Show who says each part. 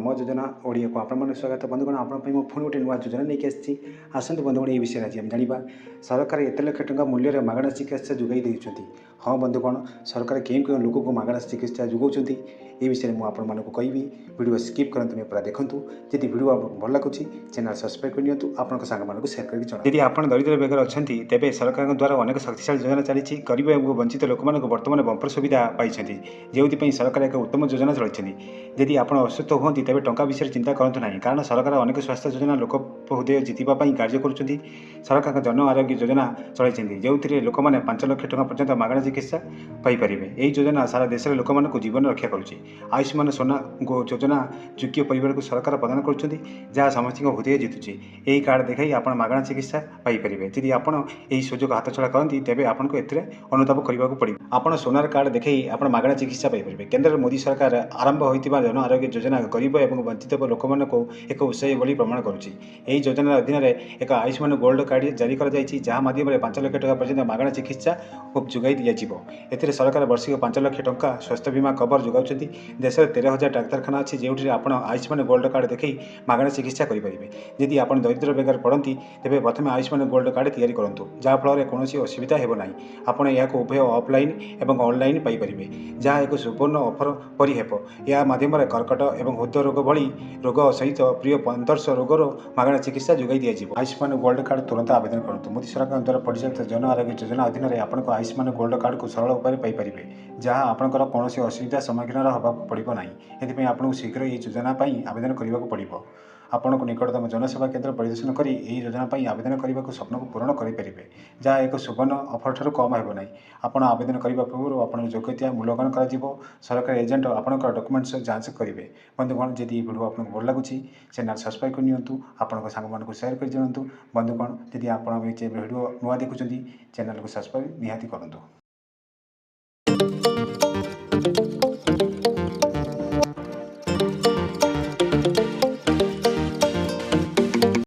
Speaker 1: मो योजना ओडिया को आपण स्वागत बंधुगण आपण पुणी गोटे नुआ योजना नहीं आसी आसतु बंधुगण ये विषय आज जाना सरकार एत लाख टंका मूल्य मागणा चिकित्सा जोगाई देते। हाँ बंधुगण सरकार क्यों लोक को मागणा चिकित्सा जोगाऊँ ये विषय में आपको कहि वीडियो स्किप करते पूरा देखूँ। जदि वीडियो आपको भल लगुच चैनल सब्सक्राइब करनी आपंक सांग शेयर करके जन। यदि आप दरिद्र बेगर अच्छा तेज सरकार द्वारा अनेक शक्तिशाली योजना चली गरीब और वंचित लोक बर्तमान बंपर सुविधा पाई जो सरकार एक उत्तम योजना चलती। यदि आप असुस्थ होती तेज टंका विषय चिंता करूँ ना कारण सरकार अनेक स्वास्थ्य योजना लोक हृदय जितवाई कार्य कर सरकार जन आरोग्य योजना चलाई जो लोक मैंने 5 लाख टंका पर्यंत मागणा चिकित्सा पाइपर। यही योजना सारा देश में लोक मानक जीवन रक्षा करुच्ची। आयुष्मान सोना योजना योग्य परिवार को सरकार प्रदान कर जहाँ समस्त हृदय जितुची। यही कार्ड देखा आप मागणा चिकित्सा पाइपर। यदि आप सुजोग हाथ छड़ा करती तेज आपको अनुताप करने को पड़े। आप सोनार कार्ड देखा आप मागणा चिकित्सा पाइपर। केन्द्र मोदी सरकार आरंभ होता जन आरोग्य योजना गरीब और वंचित लोक एक उत्साही भली प्रमाण करुच्ची। यही योजना अधीन एक आयुष्मान गोल्ड कार्ड जारी कर जहाँ माध्यम 5 लाख टंका पर्यंत मागणा चिकित्सा जोगाई दिज्व। ए सरकार वर्षिक 5 लाख टंका स्वास्थ्य बीमा कवर जोगाऊँ। देश में 13,000 डाक्तखाना अच्छी जो आप आयुष्मान गोल्ड कार्ड देखी मागणा चिकित्सा करेंगे। जदि आप दरिद्र बेगर पड़ती तेज प्रथम आयुष्मान गोल्ड कार्ड तैयारी करूँ जहाँफल कौन असुविधा होना। आपड़ यह उभय ऑफलाइन और ऑनलाइन पाइपर जहाँ एक सुवर्ण ऑफर परी हेब। या माध्यम कर्कट और हृदय रोग भली रोग सहित प्रिय 1500 रोगर मागणा चिकित्सा जोगाई दिज्व। आयुष्मान गोल्ड कार्ड तुरंत आवेदन करूँ। मोदी सरकार द्वारा परिचालित जन आरोग्य योजना अधीन में आपको आयुष्मान गोल्ड कार्ड को सरल उपाय पाइपर जहाँ आपंकर कौन असुविधा सम्मुखीन होगा पड़ना। ये आपको शीघ्र ये योजना आवेदन करने को पड़ो। आपण को निकटतम जनसेवा केन्द्र परिदर्शन कर योजना आवेदन करने को स्वप्न को पूरण करेंगे जहाँ एक सुवर्ण ऑफर ठूँ कम हो ना। आप आवेदन करने पूर्व आप योग्यता मूल्यांकन कर सरकारी एजेंट आपण डॉक्यूमेंट्स जांच करेंगे। बंधुगण जदि वीडियो आपको भल लगुच चैनल सब्सक्राइब करनी आपण सांग शेयर कर दिखाँ। बंधुगण जदि आप वीडियो नुआ देखुं चैनल को सब्सक्राइब निहाती करूँ।